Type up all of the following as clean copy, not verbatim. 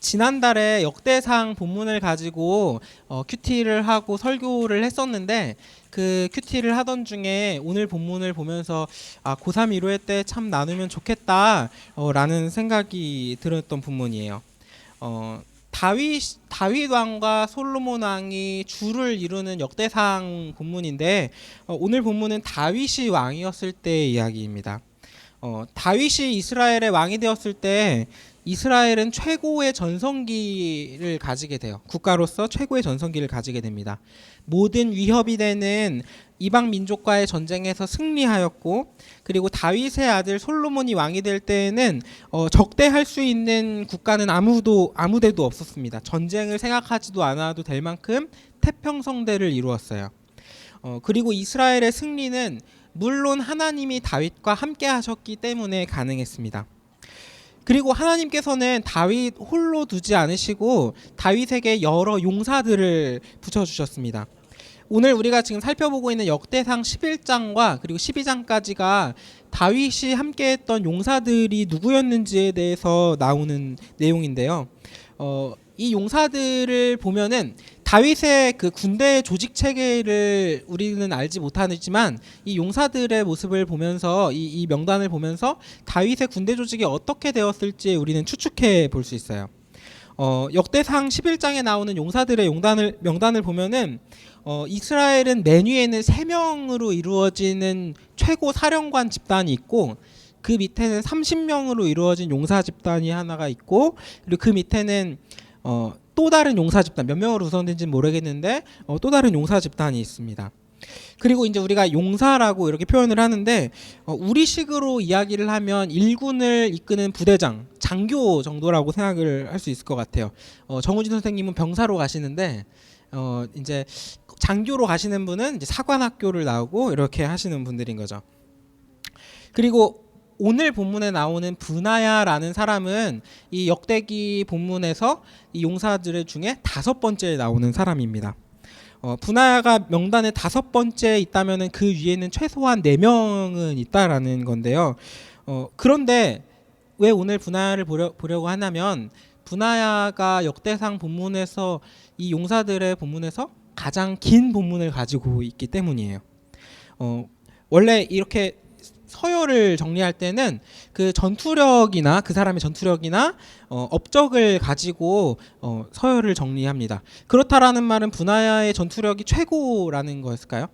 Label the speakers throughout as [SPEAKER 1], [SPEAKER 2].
[SPEAKER 1] 지난달에 역대상 본문을 가지고 큐티를 하고 설교를 했었는데 그 큐티를 하던 중에 오늘 본문을 보면서 고3 1회 때 참 나누면 좋겠다 라는 생각이 들었던 본문이에요. 다윗 왕과 솔로몬 왕이 주를 이루는 역대상 본문인데 오늘 본문은 다윗이 왕이었을 때의 이야기입니다. 다윗이 이스라엘의 왕이 되었을 때 이스라엘은 최고의 전성기를 가지게 돼요. 국가로서 최고의 전성기를 가지게 됩니다. 모든 위협이 되는 이방 민족과의 전쟁에서 승리하였고, 그리고 다윗의 아들 솔로몬이 왕이 될 때에는 적대할 수 있는 국가는 아무데도 없었습니다. 전쟁을 생각하지도 않아도 될 만큼 태평성대를 이루었어요. 그리고 이스라엘의 승리는 물론 하나님이 다윗과 함께 하셨기 때문에 가능했습니다. 그리고 하나님께서는 다윗 홀로 두지 않으시고 다윗에게 여러 용사들을 붙여주셨습니다. 오늘 우리가 지금 살펴보고 있는 역대상 11장과 그리고 12장까지가 다윗이 함께했던 용사들이 누구였는지에 대해서 나오는 내용인데요. 이 용사들을 보면은 다윗의 그 군대 조직 체계를 우리는 알지 못하지만 이 용사들의 모습을 보면서 이 명단을 보면서 다윗의 군대 조직이 어떻게 되었을지 우리는 추측해 볼 수 있어요. 역대상 11장에 나오는 용사들의 명단을 보면은 이스라엘은 맨 위에는 3명으로 이루어지는 최고 사령관 집단이 있고 그 밑에는 30명으로 이루어진 용사 집단이 하나가 있고 그리고 그 밑에는 또 다른 용사 집단, 몇 명으로 구성된지는 모르겠는데 또 다른 용사 집단이 있습니다. 그리고 이제 우리가 용사라고 이렇게 표현을 하는데 우리식으로 이야기를 하면 일군을 이끄는 부대장, 장교 정도라고 생각을 할 수 있을 것 같아요. 정우진 선생님은 병사로 가시는데 이제 장교로 가시는 분은 이제 사관학교를 나오고 이렇게 하시는 분들인 거죠. 그리고 오늘 본문에 나오는 브나야라는 사람은 이 역대기 본문에서 이 용사들 중에 5번째에 나오는 사람입니다. 브나야가 명단에 5번째에 있다면은 그 위에는 최소한 4명은 있다라는 건데요. 그런데 왜 오늘 브나야를 보려고 하냐면 브나야가 역대상 본문에서 이 용사들의 본문에서 가장 긴 본문을 가지고 있기 때문이에요. 원래 이렇게 서열을 정리할 때는 그 전투력이나 그 사람의 전투력이나 업적을 가지고 서열을 정리합니다. 그렇다라는 말은 브나야의 전투력이 최고라는 거였을까요?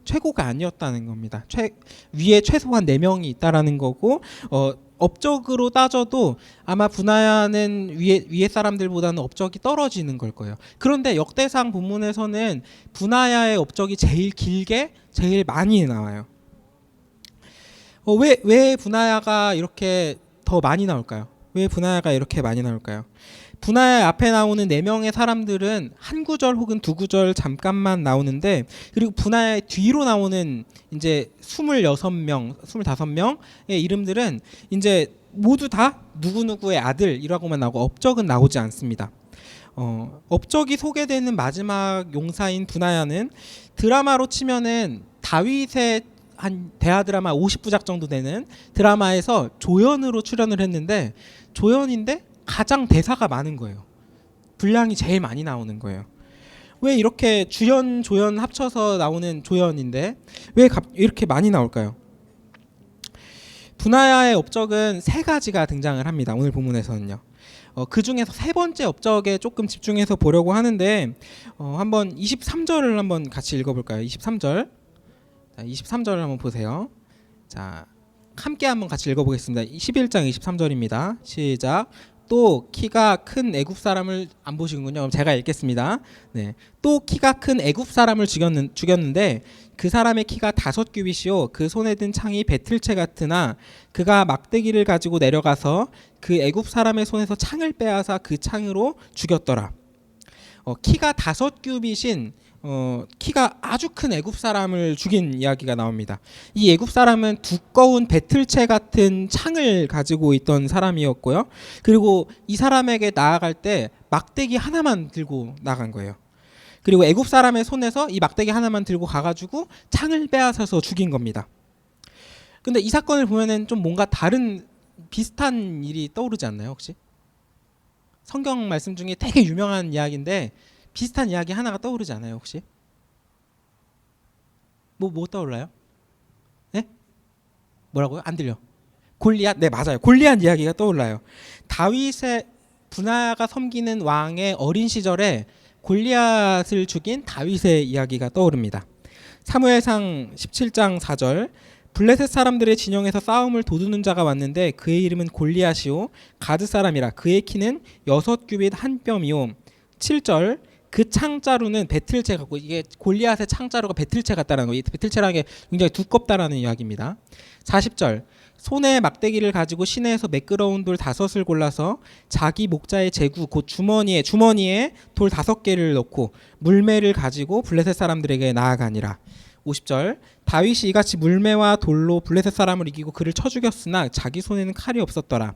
[SPEAKER 1] 최고가 아니었다는 겁니다. 위에 최소한 4명이 있다라는 거고 업적으로 따져도 아마 브나야는 위에 사람들보다는 업적이 떨어지는 걸 거예요. 그런데 역대상 본문에서는 브나야의 업적이 제일 길게 제일 많이 나와요. 왜 브나야가 이렇게 더 많이 나올까요? 왜 브나야가 이렇게 많이 나올까요? 브나야 앞에 나오는 4명의 사람들은 한 구절 혹은 2구절 잠깐만 나오는데 그리고 브나야의 뒤로 나오는 이제 26명, 25명의 이름들은 이제 모두 다 누구누구의 아들이라고만 나오고 업적은 나오지 않습니다. 업적이 소개되는 마지막 용사인 브나야는 드라마로 치면은 다윗의 한 대하 드라마 50부작 정도 되는 드라마에서 조연으로 출연을 했는데 조연인데 가장 대사가 많은 거예요. 분량이 제일 많이 나오는 거예요. 왜 이렇게 주연 조연 합쳐서 나오는 조연인데 왜 이렇게 많이 나올까요? 브나야의 업적은 3가지가 등장을 합니다. 오늘 본문에서는요. 그 중에서 3번째 업적에 조금 집중해서 보려고 하는데 한번 23절을 한번 같이 읽어볼까요? 23절. 23절을 한번 보세요. 자, 함께 한번 같이 읽어보겠습니다. 11장 23절입니다. 시작. 또 키가 큰 애굽 사람을 안 보시는군요. 그럼 제가 읽겠습니다. 네. 또 키가 큰 애굽 사람을 죽였는데 그 사람의 키가 5규빗이요 그 손에 든 창이 배틀채 같으나 그가 막대기를 가지고 내려가서 그 애굽 사람의 손에서 창을 빼앗아 그 창으로 죽였더라. 키가 5규빗인 키가 아주 큰 애굽 사람을 죽인 이야기가 나옵니다. 이 애굽 사람은 두꺼운 배틀채 같은 창을 가지고 있던 사람이었고요. 그리고 이 사람에게 나아갈 때 막대기 하나만 들고 나간 거예요. 그리고 애굽 사람의 손에서 이 막대기 하나만 들고 가가지고 창을 빼앗아서 죽인 겁니다. 근데 이 사건을 보면은 좀 뭔가 다른 비슷한 일이 떠오르지 않나요, 혹시? 성경 말씀 중에 되게 유명한 이야기인데 비슷한 이야기 하나가 떠오르지 않아요 혹시? 뭐 떠올라요? 네? 뭐라고요? 안 들려. 골리앗? 네 맞아요. 골리앗 이야기가 떠올라요. 다윗의 분하야가 섬기는 왕의 어린 시절에 골리앗을 죽인 다윗의 이야기가 떠오릅니다. 사무엘상 17장 4절 블레셋 사람들의 진영에서 싸움을 도두는 자가 왔는데 그의 이름은 골리앗이요 가드 사람이라 그의 키는 6규빗 한 뼘이요 7절 그 창자루는 배틀채 같고 이게 골리앗의 창자루가 배틀채 같다는 거예요. 배틀채라는 게 굉장히 두껍다라는 이야기입니다. 40절 손에 막대기를 가지고 시내에서 매끄러운 돌 5을 골라서 자기 목자의 제구 곧 주머니에 돌 5개를 넣고 물매를 가지고 블레셋 사람들에게 나아가니라. 50절 다윗이 이같이 물매와 돌로 블레셋 사람을 이기고 그를 쳐 죽였으나 자기 손에는 칼이 없었더라.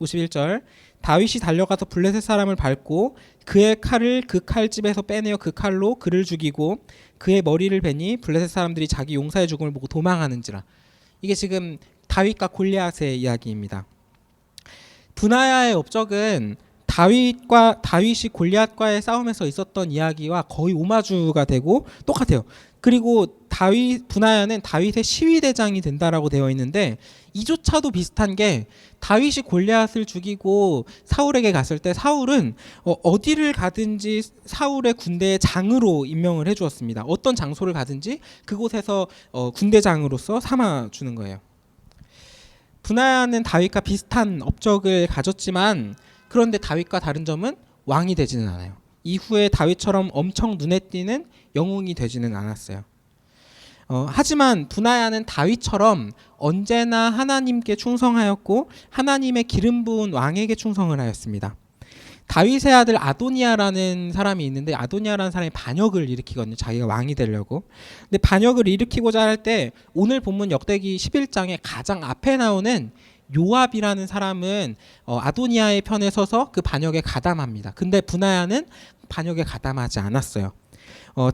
[SPEAKER 1] 51절 다윗이 달려가서 블레셋 사람을 밟고 그의 칼을 그 칼집에서 빼내어 그 칼로 그를 죽이고 그의 머리를 베니 블레셋 사람들이 자기 용사의 죽음을 보고 도망하는지라. 이게 지금 다윗과 골리앗의 이야기입니다. 분하야의 업적은 다윗이 골리앗과의 싸움에서 있었던 이야기와 거의 오마주가 되고 똑같아요. 그리고 분하야는 다윗의 시위대장이 된다라고 되어 있는데 이조차도 비슷한 게 다윗이 골리앗을 죽이고 사울에게 갔을 때 사울은 어디를 가든지 사울의 군대의 장으로 임명을 해주었습니다. 어떤 장소를 가든지 그곳에서 군대장으로서 삼아주는 거예요. 분하야는 다윗과 비슷한 업적을 가졌지만 그런데 다윗과 다른 점은 왕이 되지는 않아요. 이후에 다윗처럼 엄청 눈에 띄는 영웅이 되지는 않았어요. 하지만 분하야는 다윗처럼 언제나 하나님께 충성하였고 하나님의 기름 부은 왕에게 충성을 하였습니다. 다윗의 아들 아도니아라는 사람이 있는데 아도니아라는 사람이 반역을 일으키거든요. 자기가 왕이 되려고. 근데 반역을 일으키고자 할 때 오늘 본문 역대기 11장에 가장 앞에 나오는 요압이라는 사람은 아도니아의 편에 서서 그 반역에 가담합니다. 근데 분하야는 반역에 가담하지 않았어요.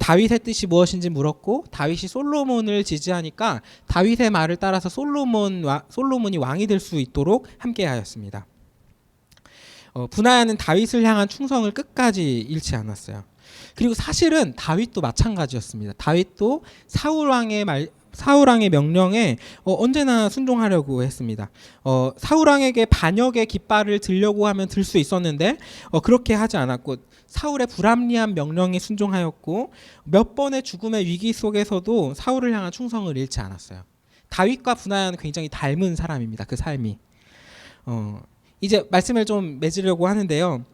[SPEAKER 1] 다윗의 뜻이 무엇인지 물었고 다윗이 솔로몬을 지지하니까 다윗의 말을 따라서 솔로몬이 왕이 될 수 있도록 함께하였습니다. 분하야는 다윗을 향한 충성을 끝까지 잃지 않았어요. 그리고 사실은 다윗도 마찬가지였습니다. 다윗도 사울 왕의 명령에 언제나 순종하려고 했습니다. 사울 왕에게 반역의 깃발을 들려고 하면 들 수 있었는데 그렇게 하지 않았고 사울의 불합리한 명령에 순종하였고 몇 번의 죽음의 위기 속에서도 사울을 향한 충성을 잃지 않았어요. 다윗과 분하야는 굉장히 닮은 사람입니다. 그 삶이. 이제 말씀을 좀 맺으려고 하는데요.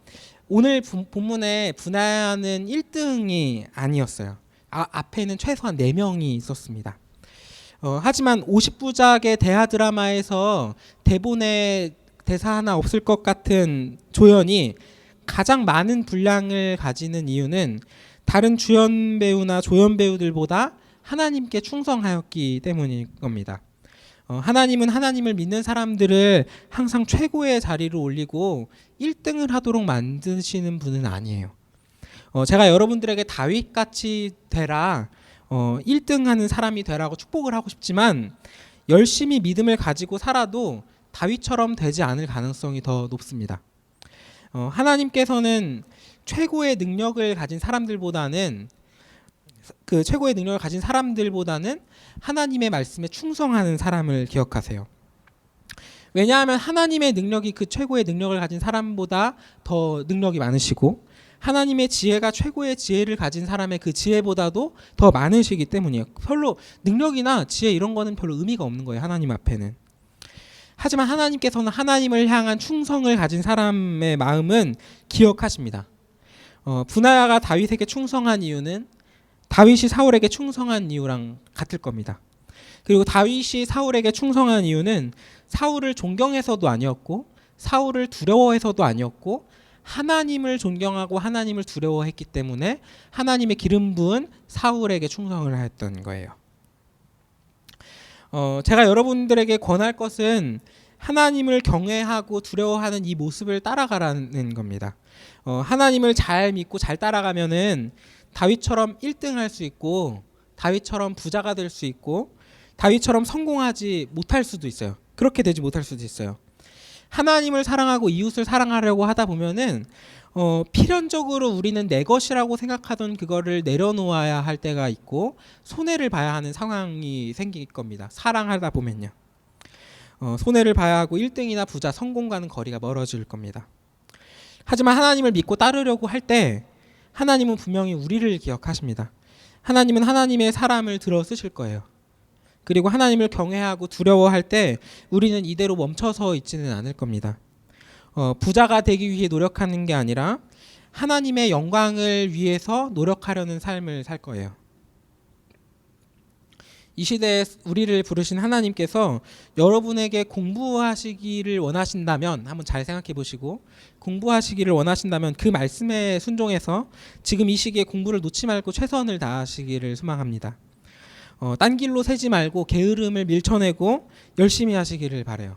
[SPEAKER 1] 오늘 본문에 분하야는 1등이 아니었어요. 앞에는 최소한 4명이 있었습니다. 하지만 50부작의 대하 드라마에서 대본에 대사 하나 없을 것 같은 조연이 가장 많은 분량을 가지는 이유는 다른 주연 배우나 조연 배우들보다 하나님께 충성하였기 때문일 겁니다. 하나님은 하나님을 믿는 사람들을 항상 최고의 자리로 올리고 1등을 하도록 만드시는 분은 아니에요. 제가 여러분들에게 다윗같이 되라 1등 하는 사람이 되라고 축복을 하고 싶지만 열심히 믿음을 가지고 살아도 다윗처럼 되지 않을 가능성이 더 높습니다. 하나님께서는 최고의 능력을 가진 사람들보다는 하나님의 말씀에 충성하는 사람을 기억하세요. 왜냐하면 하나님의 능력이 그 최고의 능력을 가진 사람보다 더 능력이 많으시고 하나님의 지혜가 최고의 지혜를 가진 사람의 그 지혜보다도 더 많으시기 때문이에요. 별로 능력이나 지혜 이런 거는 별로 의미가 없는 거예요. 하나님 앞에는. 하지만 하나님께서는 하나님을 향한 충성을 가진 사람의 마음은 기억하십니다. 분하야가 다윗에게 충성한 이유는 다윗이 사울에게 충성한 이유랑 같을 겁니다. 그리고 다윗이 사울에게 충성한 이유는 사울을 존경해서도 아니었고 사울을 두려워해서도 아니었고 하나님을 존경하고 하나님을 두려워했기 때문에 하나님의 기름 부은 사울에게 충성을 하였던 거예요. 제가 여러분들에게 권할 것은 하나님을 경외하고 두려워하는 이 모습을 따라가라는 겁니다. 하나님을 잘 믿고 잘 따라가면은 다윗처럼 1등 할 수 있고 다윗처럼 부자가 될 수 있고 다윗처럼 성공하지 못할 수도 있어요. 그렇게 되지 못할 수도 있어요. 하나님을 사랑하고 이웃을 사랑하려고 하다 보면은 필연적으로 우리는 내 것이라고 생각하던 그거를 내려놓아야 할 때가 있고 손해를 봐야 하는 상황이 생길 겁니다. 사랑하다 보면요. 손해를 봐야 하고 1등이나 부자, 성공과는 거리가 멀어질 겁니다. 하지만 하나님을 믿고 따르려고 할 때 하나님은 분명히 우리를 기억하십니다. 하나님은 하나님의 사람을 들어 쓰실 거예요. 그리고 하나님을 경외하고 두려워할 때 우리는 이대로 멈춰서 있지는 않을 겁니다. 부자가 되기 위해 노력하는 게 아니라 하나님의 영광을 위해서 노력하려는 삶을 살 거예요. 이 시대에 우리를 부르신 하나님께서 여러분에게 공부하시기를 원하신다면 한번 잘 생각해 보시고, 공부하시기를 원하신다면 그 말씀에 순종해서 지금 이 시기에 공부를 놓지 말고 최선을 다하시기를 소망합니다. 딴 길로 새지 말고 게으름을 밀쳐내고 열심히 하시기를 바라요.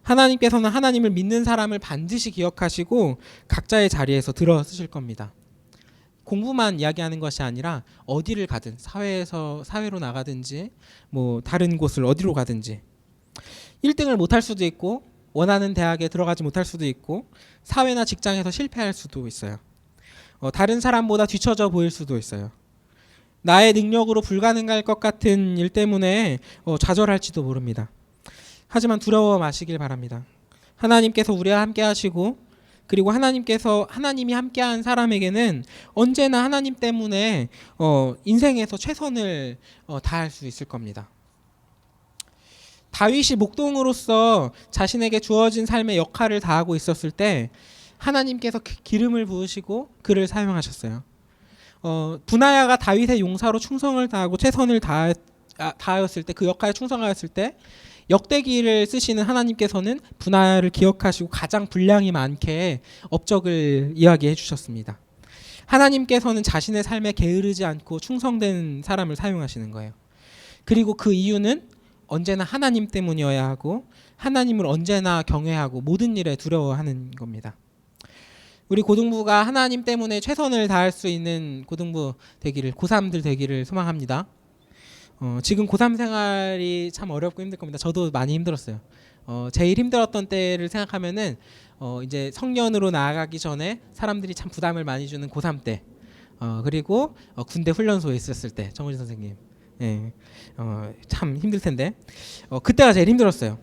[SPEAKER 1] 하나님께서는 하나님을 믿는 사람을 반드시 기억하시고 각자의 자리에서 들어 쓰실 겁니다. 공부만 이야기하는 것이 아니라 어디를 가든, 사회로 나가든지 뭐 다른 곳을 어디로 가든지 1등을 못할 수도 있고 원하는 대학에 들어가지 못할 수도 있고 사회나 직장에서 실패할 수도 있어요. 다른 사람보다 뒤처져 보일 수도 있어요. 나의 능력으로 불가능할 것 같은 일 때문에 좌절할지도 모릅니다. 하지만 두려워 마시길 바랍니다. 하나님께서 우리와 함께 하시고, 그리고 하나님이 함께한 사람에게는 언제나 하나님 때문에 인생에서 최선을 다할 수 있을 겁니다. 다윗이 목동으로서 자신에게 주어진 삶의 역할을 다하고 있었을 때 하나님께서 기름을 부으시고 그를 사용하셨어요. 분하야가 다윗의 용사로 충성을 다하고 최선을 다하였을 때, 그 역할에 충성하였을 때 역대기를 쓰시는 하나님께서는 분하야를 기억하시고 가장 분량이 많게 업적을 이야기해 주셨습니다. 하나님께서는 자신의 삶에 게으르지 않고 충성된 사람을 사용하시는 거예요. 그리고 그 이유는 언제나 하나님 때문이어야 하고 하나님을 언제나 경외하고 모든 일에 두려워하는 겁니다. 우리 고등부가 하나님 때문에 최선을 다할 수 있는 고등부 되기를, 고3들 되기를 소망합니다. 지금 고3 생활이 참 어렵고 힘들 겁니다. 저도 많이 힘들었어요. 제일 힘들었던 때를 생각하면은 이제 성년으로 나아가기 전에 사람들이 참 부담을 많이 주는 고3 때, 그리고 군대 훈련소에 있었을 때, 정우진 선생님, 참 힘들 텐데 그때가 제일 힘들었어요.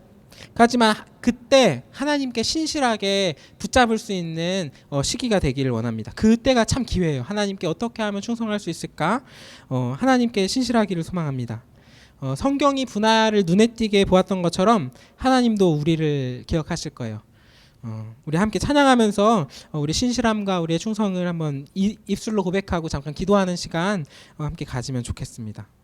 [SPEAKER 1] 하지만 그때 하나님께 신실하게 붙잡을 수 있는 시기가 되기를 원합니다. 그때가 참 기회예요. 하나님께 어떻게 하면 충성할 수 있을까? 하나님께 신실하기를 소망합니다. 성경이 분하야를 눈에 띄게 보았던 것처럼 하나님도 우리를 기억하실 거예요. 우리 함께 찬양하면서 우리 신실함과 우리의 충성을 한번 입술로 고백하고 잠깐 기도하는 시간 함께 가지면 좋겠습니다.